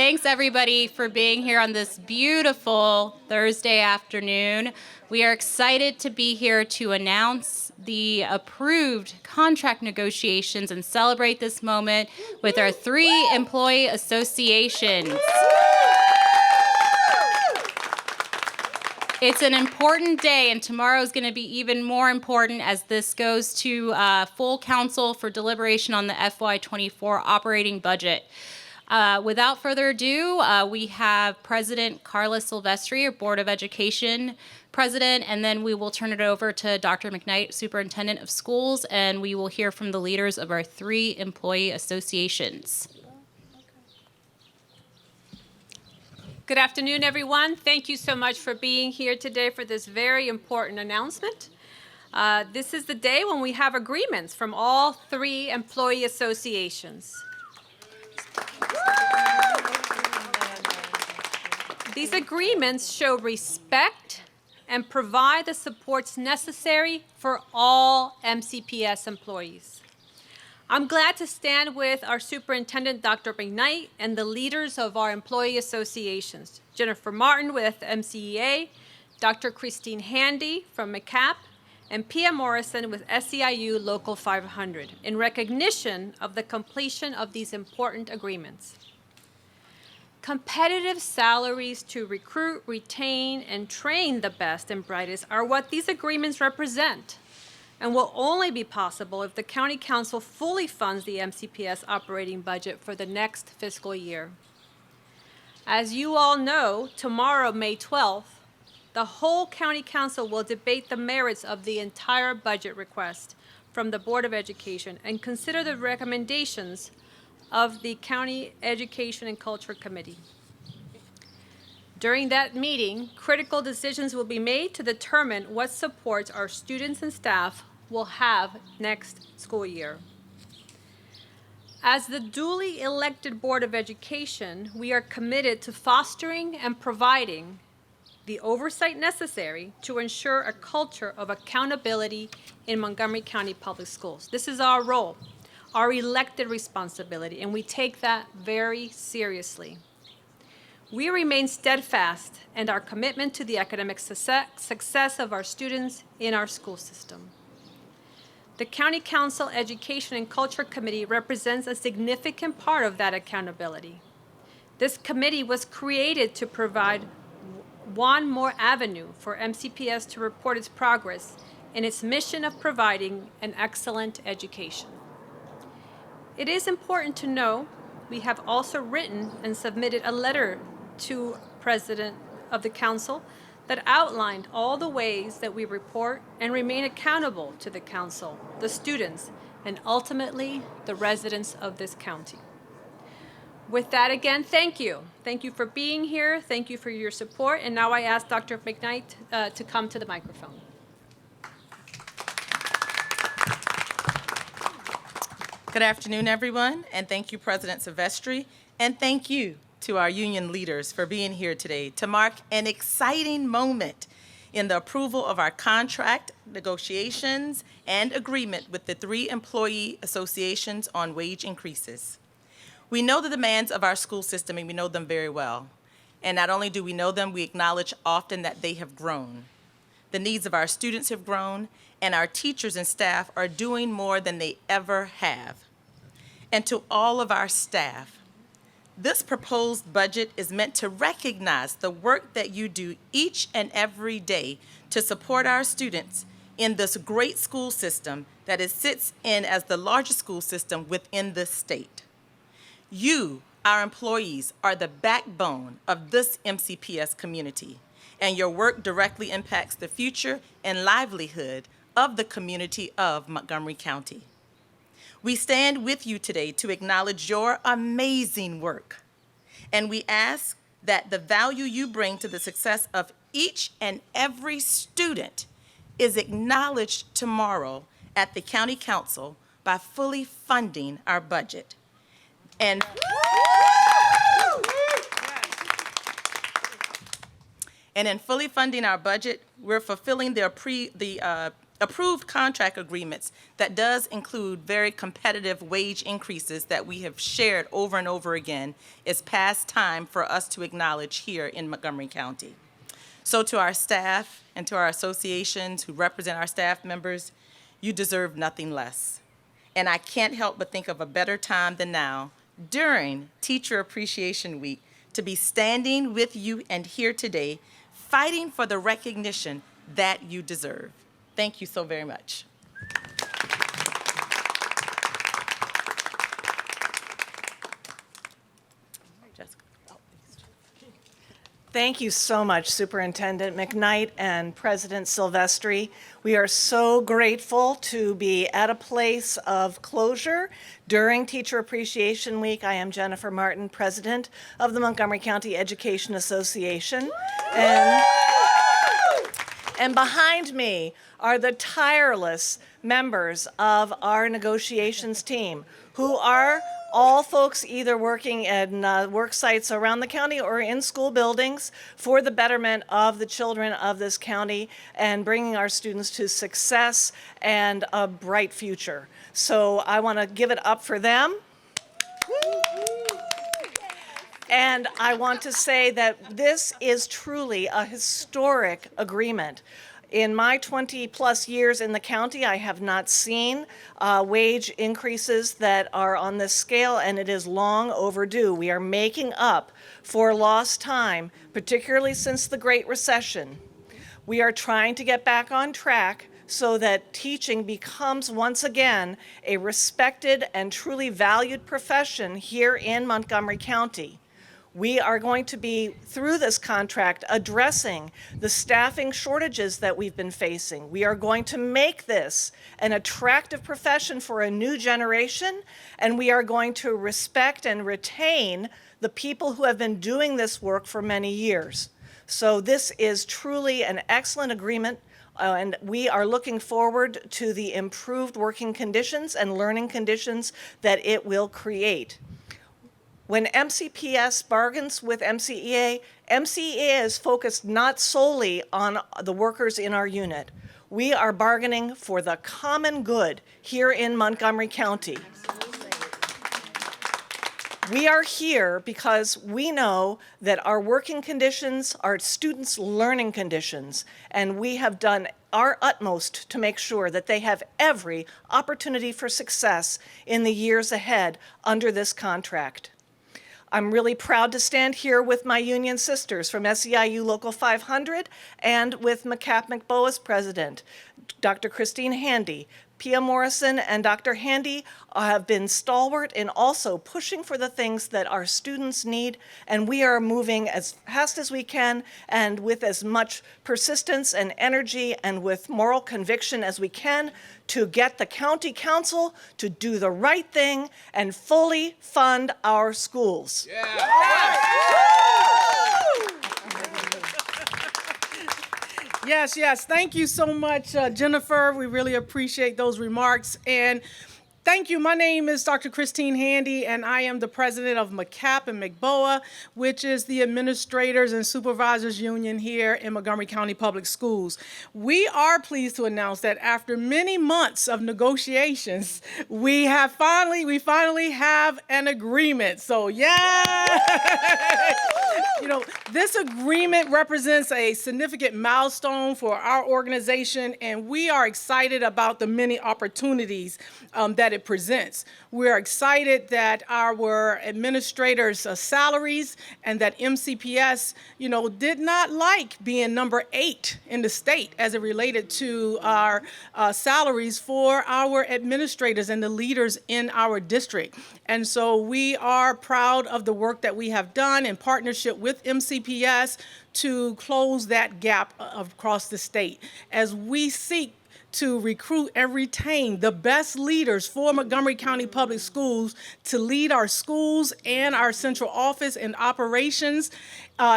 Thanks, everybody, for being here on this beautiful Thursday afternoon. We are excited to be here to announce the approved contract negotiations and celebrate this moment with our 3 employee associations. It's an important day, and tomorrow is going to be even more important as this goes to full council for deliberation on the FY24 operating budget. Without further ado, we have President Carla Silvestri, our Board of Education President, and then we will turn it over to Dr. McKnight, Superintendent of Schools, and we will hear from the leaders of our 3 employee associations. Good afternoon, everyone. Thank you so much for being here today for this very important announcement. This is the day when we have agreements from all 3 employee associations. These agreements show respect and provide the supports necessary for all MCPS employees. I'm glad to stand with our Superintendent, Dr. McKnight, and the leaders of our employee associations, Jennifer Martin with MCEA, Dr. Christine Handy from MCAP, and Pia Morrison with SEIU Local 500, in recognition of the completion of these important agreements. Competitive salaries to recruit, retain, and train the best and brightest are what these agreements represent, and will only be possible if the County Council fully funds the MCPS operating budget for the next fiscal year. As you all know, tomorrow, May 12th, the whole County Council will debate the merits of the entire budget request from the Board of Education and consider the recommendations of the County Education and Culture Committee. During that meeting, critical decisions will be made to determine what supports our students and staff will have next school year. As the duly elected Board of Education, we are committed to fostering and providing the oversight necessary to ensure a culture of accountability in Montgomery County Public Schools. This is our role, our elected responsibility, and we take that very seriously. We remain steadfast in our commitment to the academic success of our students in our school system. The County Council Education and Culture Committee represents a significant part of that accountability. This committee was created to provide one more avenue for MCPS to report its progress in its mission of providing an excellent education. It is important to know we have also written and submitted a letter to President of the Council that outlined all the ways that we report and remain accountable to the Council, the students, and ultimately the residents of this county. With that, again, thank you. Thank you for being here. Thank you for your support. And now I ask Dr. McKnight to come to the microphone. Good afternoon, everyone, and thank you, President Silvestri, and thank you to our union leaders for being here today to mark an exciting moment in the approval of our contract negotiations and agreement with the 3 employee associations on wage increases. We know the demands of our school system, and we know them very well. And not only do we know them, we acknowledge often that they have grown. The needs of our students have grown, and our teachers and staff are doing more than they ever have. And to all of our staff, this proposed budget is meant to recognize the work that you do each and every day to support our students in this great school system that it sits in as the largest school system within the state. You, our employees, are the backbone of this MCPS community, and your work directly impacts the future and livelihood of the community of Montgomery County. We stand with you today to acknowledge your amazing work, and we ask that the value you bring to the success of each and every student is acknowledged tomorrow at the County Council by fully funding our budget. And in fully funding our budget, we're fulfilling the approved contract agreements that does include very competitive wage increases that we have shared over and over again, it's past time for us to acknowledge here in Montgomery County. So to our staff and to our associations who represent our staff members, you deserve nothing less. And I can't help but think of a better time than now, during Teacher Appreciation Week, to be standing with you and here today, fighting for the recognition that you deserve. Thank you so very much. Jessica. Thank you so much, Superintendent McKnight and President Silvestri. We are so grateful to be at a place of closure during Teacher Appreciation Week. I am Jennifer Martin, President of the Montgomery County Education Association. And behind me are the tireless members of our negotiations team, who are all folks either working in work sites around the county or in school buildings for the betterment of the children of this county and bringing our students to success and a bright future. So I want to give it up for them. And I want to say that this is truly a historic agreement. In my 20-plus years in the county, I have not seen wage increases that are on this scale, and it is long overdue. We are making up for lost time, particularly since the Great Recession. We are trying to get back on track so that teaching becomes once again a respected and truly valued profession here in Montgomery County. We are going to be, through this contract, addressing the staffing shortages that we've been facing. We are going to make this an attractive profession for a new generation, and we are going to respect and retain the people who have been doing this work for many years. So this is truly an excellent agreement, and we are looking forward to the improved working conditions and learning conditions that it will create. When MCPS bargains with MCEA, MCEA is focused not solely on the workers in our unit. We are bargaining for the common good here in Montgomery County. We are here because we know that our working conditions are students' learning conditions, and we have done our utmost to make sure that they have every opportunity for success in the years ahead under this contract. I'm really proud to stand here with my union sisters from SEIU Local 500 and with MCAP-McBoa's president, Dr. Christine Handy. Pia Morrison and Dr. Handy have been stalwart in also pushing for the things that our students need, and we are moving as fast as we can and with as much persistence and energy and with moral conviction as we can to get the county council to do the right thing and fully fund our schools. Yes, thank you so much, Jennifer. We really appreciate those remarks. And thank you. My name is Dr. Christine Handy, and I am the president of MCAP and McBoa, which is the Administrators and Supervisors Union here in Montgomery County Public Schools. We are pleased to announce that after many months of negotiations, we finally have an agreement. So, yeah. This agreement represents a significant milestone for our organization, and we are excited about the many opportunities that it presents. We're excited that our administrators' salaries and that MCPS, did not like being number 8 in the state as it related to our salaries for our administrators and the leaders in our district. And so we are proud of the work that we have done in partnership with MCPS to close that gap across the state as we seek to recruit and retain the best leaders for Montgomery County Public Schools to lead our schools and our central office and operations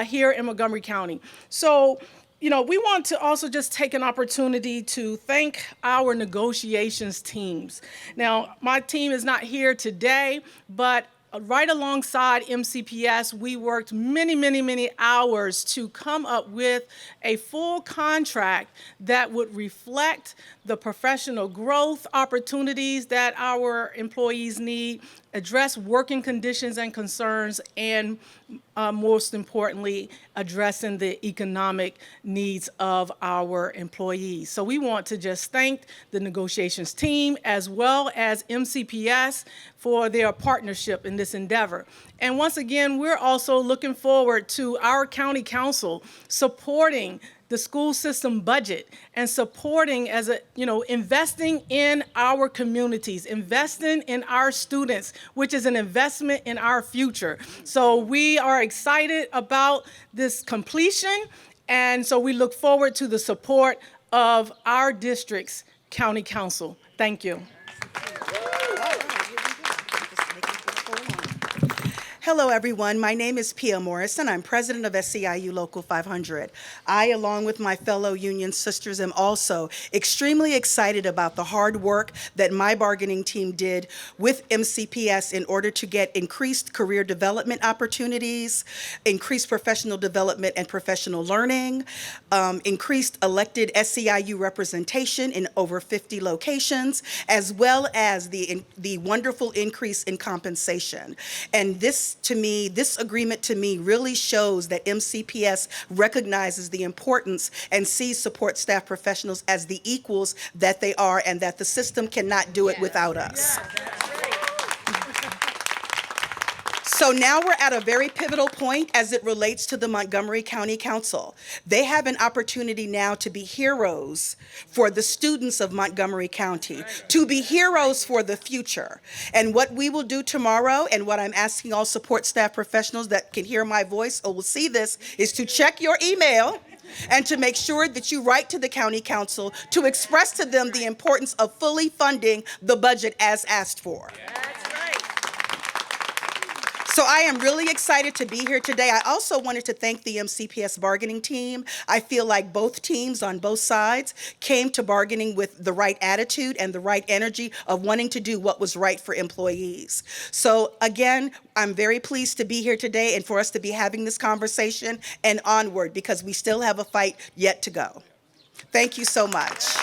here in Montgomery County. So, we want to also just take an opportunity to thank our negotiations teams. Now, my team is not here today, but right alongside MCPS, we worked many, many, many hours to come up with a full contract that would reflect the professional growth opportunities that our employees need, address working conditions and concerns, and most importantly, addressing the economic needs of our employees. So we want to just thank the negotiations team as well as MCPS for their partnership in this endeavor. And once again, we're also looking forward to our county council supporting the school system budget and supporting investing in our communities, investing in our students, which is an investment in our future. So we are excited about this completion, and so we look forward to the support of our district's county council. Thank you. Hello, everyone. My name is Pia Morrison. I'm president of SEIU Local 500. I, along with my fellow union sisters, am also extremely excited about the hard work that my bargaining team did with MCPS in order to get increased career development opportunities, increased professional development and professional learning, increased elected SEIU representation in over 50 locations, as well as the wonderful increase in compensation. And this agreement to me really shows that MCPS recognizes the importance and sees support staff professionals as the equals that they are, and that the system cannot do it without us. So now we're at a very pivotal point as it relates to the Montgomery County Council. They have an opportunity now to be heroes for the students of Montgomery County, to be heroes for the future. And what we will do tomorrow, and what I'm asking all support staff professionals that can hear my voice or will see this, is to check your email and to make sure that you write to the county council to express to them the importance of fully funding the budget as asked for. So I am really excited to be here today. I also wanted to thank the MCPS bargaining team. I feel like both teams on both sides came to bargaining with the right attitude and the right energy of wanting to do what was right for employees. So again, I'm very pleased to be here today and for us to be having this conversation and onward, because we still have a fight yet to go. Thank you so much.